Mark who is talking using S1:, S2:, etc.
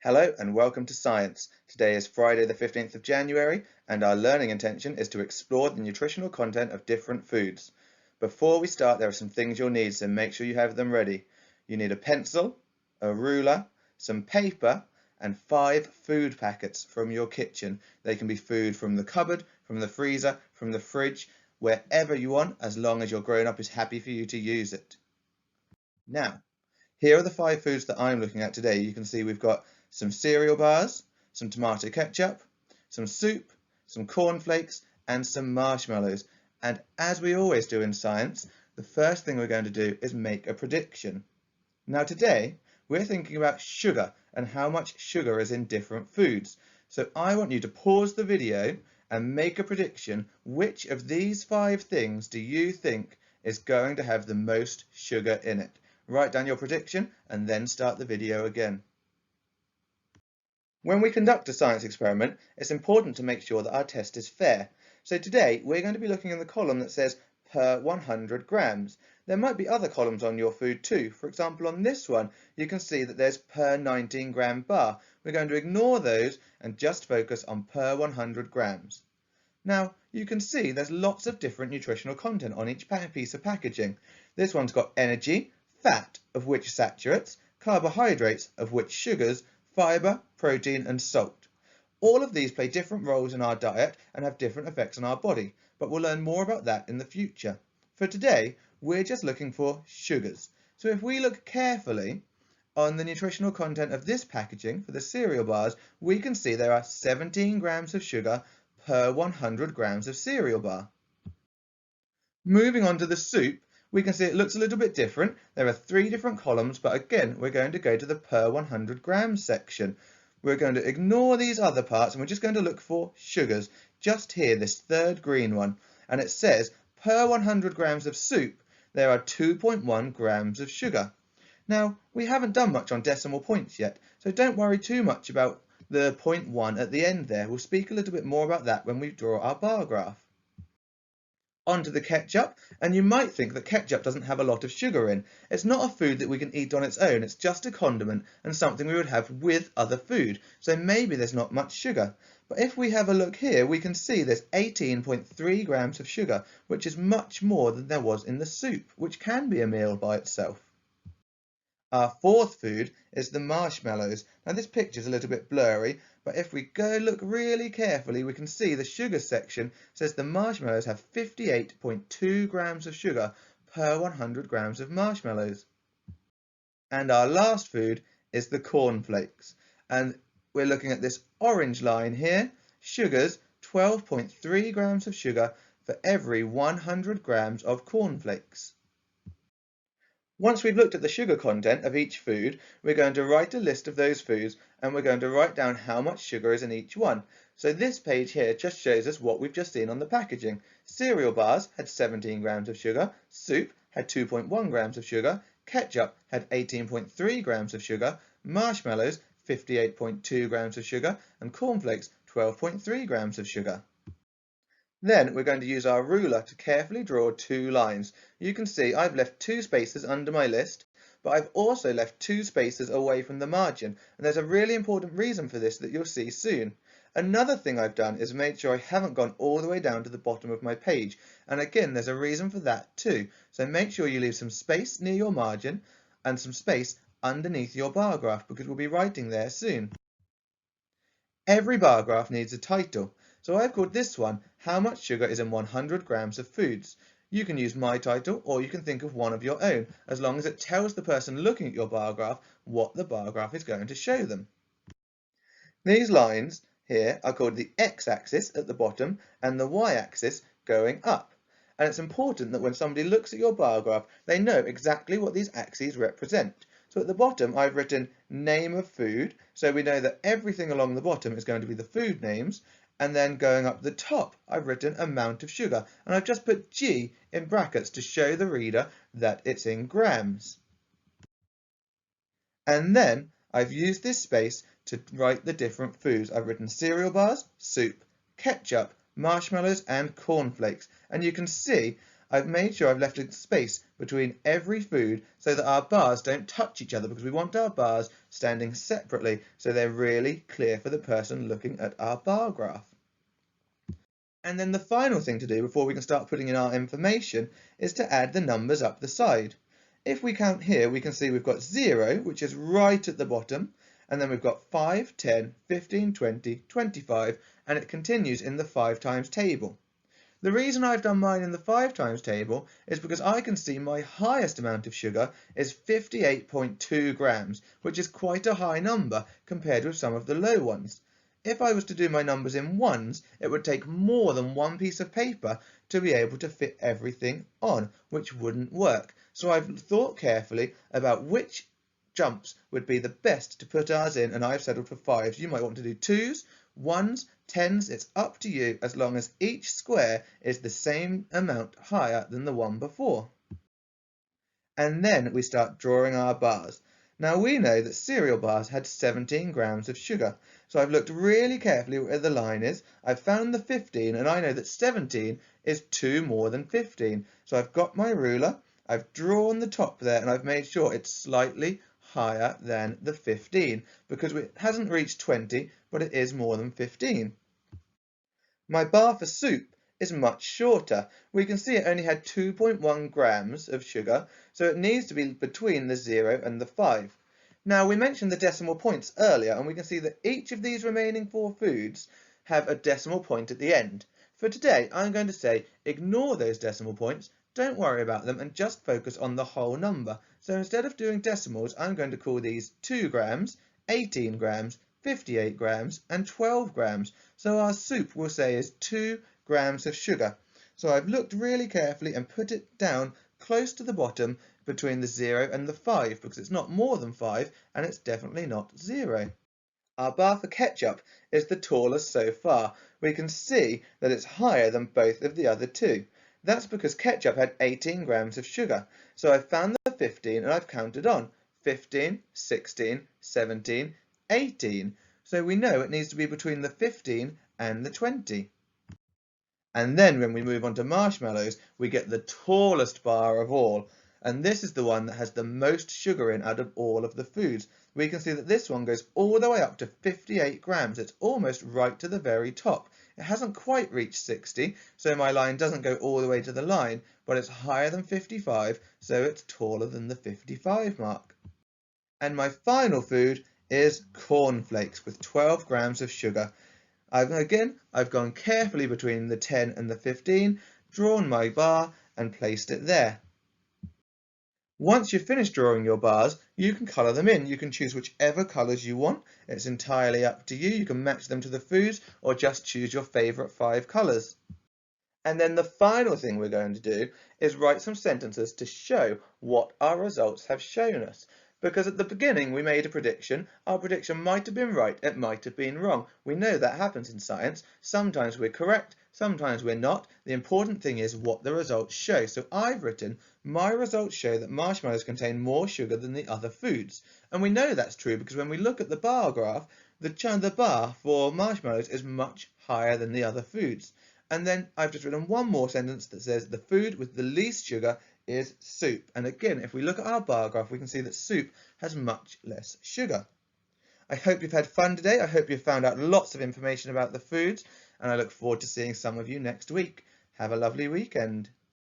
S1: Hello and welcome to Science. Today is Friday the 15th of January and our learning intention is to explore the nutritional content of different foods. Before we start, there are some things you'll need, so make sure you have them ready. You need a pencil, a ruler, some paper and 5 food packets from your kitchen. They can be food from the cupboard, from the freezer, from the fridge, wherever you want, as long as your grown-up is happy for you to use it. Now, here are the 5 foods that I'm looking at today. You can see we've got some cereal bars, some tomato ketchup, some soup, some cornflakes, and some marshmallows. And as we always do in science, the first thing we're going to do is make a prediction. Now today, we're thinking about sugar and how much sugar is in different foods. So I want you to pause the video and make a prediction. Which of these 5 things do you think is going to have the most sugar in it? Write down your prediction and then start the video again. When we conduct a science experiment, it's important to make sure that our test is fair. So today we're going to be looking in the column that says per 100 grams. There might be other columns on your food too. For example, on this one, you can see that there's per 19 gram bar. We're going to ignore those and just focus on per 100 grams. Now, you can see there's lots of different nutritional content on each piece of packaging. This one's got energy, fat, of which saturates, carbohydrates, of which sugars, fibre, protein and salt. All of these play different roles in our diet and have different effects on our body, but we'll learn more about that in the future. For today, we're just looking for sugars. So if we look carefully on the nutritional content of this packaging for the cereal bars, we can see there are 17 grams of sugar per 100 grams of cereal bar. Moving on to the soup, we can see it looks a little bit different. There are 3 different columns, but again, we're going to go to the per 100 grams section. We're going to ignore these other parts and we're just going to look for sugars. Just here, this third green one, and it says per 100 grams of soup, there are 2.1 grams of sugar. Now, we haven't done much on decimal points yet, so don't worry too much about the 0.1 at the end there. We'll speak a little bit more about that when we draw our bar graph. Onto the ketchup, and you might think that ketchup doesn't have a lot of sugar in. It's not a food that we can eat on its own, it's just a condiment and something we would have with other food, so maybe there's not much sugar. But if we have a look here, we can see there's 18.3 grams of sugar, which is much more than there was in the soup, which can be a meal by itself. Our 4th food is the marshmallows. Now this picture is a little bit blurry, but if we go look really carefully, we can see the sugar section says the marshmallows have 58.2 grams of sugar per 100 grams of marshmallows. And our last food is the cornflakes. And we're looking at this orange line here. Sugars, 12.3 grams of sugar for every 100 grams of cornflakes. Once we've looked at the sugar content of each food, we're going to write a list of those foods and we're going to write down how much sugar is in each one. So this page here just shows us what we've just seen on the packaging. Cereal bars had 17 grams of sugar, soup had 2.1 grams of sugar, ketchup had 18.3 grams of sugar, marshmallows 58.2 grams of sugar, and cornflakes 12.3 grams of sugar. Then we're going to use our ruler to carefully draw 2 lines. You can see I've left 2 spaces under my list, but I've also left 2 spaces away from the margin, and there's a really important reason for this that you'll see soon. Another thing I've done is made sure I haven't gone all the way down to the bottom of my page, and again there's a reason for that too. So make sure you leave some space near your margin and some space underneath your bar graph, because we'll be writing there soon. Every bar graph needs a title. So I've called this one, How Much Sugar is in 100 Grams of Foods. You can use my title or you can think of one of your own, as long as it tells the person looking at your bar graph what the bar graph is going to show them. These lines here are called the x-axis at the bottom and the y-axis going up. And it's important that when somebody looks at your bar graph, they know exactly what these axes represent. So at the bottom, I've written name of food, so we know that everything along the bottom is going to be the food names, and then going up the top, I've written amount of sugar, and I've just put G in brackets to show the reader that it's in grams. And then I've used this space to write the different foods. I've written cereal bars, soup, ketchup, marshmallows and cornflakes, and you can see I've made sure I've left a space between every food so that our bars don't touch each other, because we want our bars standing separately so they're really clear for the person looking at our bar graph. And then the final thing to do before we can start putting in our information is to add the numbers up the side. If we count here, we can see we've got 0, which is right at the bottom, and then we've got 5, 10, 15, 20, 25, and it continues in the 5 times table. The reason I've done mine in the 5 times table is because I can see my highest amount of sugar is 58.2 grams, which is quite a high number compared with some of the low ones. If I was to do my numbers in ones, it would take more than one piece of paper to be able to fit everything on, which wouldn't work. So I've thought carefully about which jumps would be the best to put ours in, and I've settled for 5s. You might want to do 2s, 1s, 10s, it's up to you, as long as each square is the same amount higher than the one before. And then we start drawing our bars. Now we know that cereal bars had 17 grams of sugar, so I've looked really carefully where the line is, I've found the 15, and I know that 17 is 2 more than 15. So I've got my ruler, I've drawn the top there, and I've made sure it's slightly higher than the 15, because it hasn't reached 20, but it is more than 15. My bar for soup is much shorter. We can see it only had 2.1 grams of sugar, so it needs to be between the 0 and the 5. Now, we mentioned the decimal points earlier, and we can see that each of these remaining 4 foods have a decimal point at the end. For today, I'm going to say ignore those decimal points, don't worry about them, and just focus on the whole number. So instead of doing decimals, I'm going to call these 2 grams, 18 grams, 58 grams, and 12 grams. So our soup, we'll say, is 2 grams of sugar. So I've looked really carefully and put it down close to the bottom between the 0 and the 5, because it's not more than 5 and it's definitely not 0. Our bar for ketchup is the tallest so far. We can see that it's higher than both of the other two. That's because ketchup had 18 grams of sugar. So I've found the 15 and I've counted on 15, 16, 17, 18. So we know it needs to be between the 15 and the 20. And then when we move on to marshmallows, we get the tallest bar of all. And this is the one that has the most sugar in out of all of the foods. We can see that this one goes all the way up to 58 grams. It's almost right to the very top. It hasn't quite reached 60, so my line doesn't go all the way to the line, but it's higher than 55, so it's taller than the 55 mark. And my final food is cornflakes with 12 grams of sugar. I've gone carefully between the 10 and the 15, drawn my bar and placed it there. Once you've finished drawing your bars, you can colour them in. You can choose whichever colours you want. It's entirely up to you. You can match them to the foods or just choose your favourite 5 colours. And then the final thing we're going to do is write some sentences to show what our results have shown us. Because at the beginning we made a prediction. Our prediction might have been right, it might have been wrong. We know that happens in science. Sometimes we're correct, sometimes we're not. The important thing is what the results show. So I've written, my results show that marshmallows contain more sugar than the other foods. And we know that's true because when we look at the bar graph, the bar for marshmallows is much higher than the other foods. And then I've just written one more sentence that says the food with the least sugar is soup. And again, if we look at our bar graph, we can see that soup has much less sugar. I hope you've had fun today. I hope you've found out lots of information about the foods, and I look forward to seeing some of you next week. Have a lovely weekend.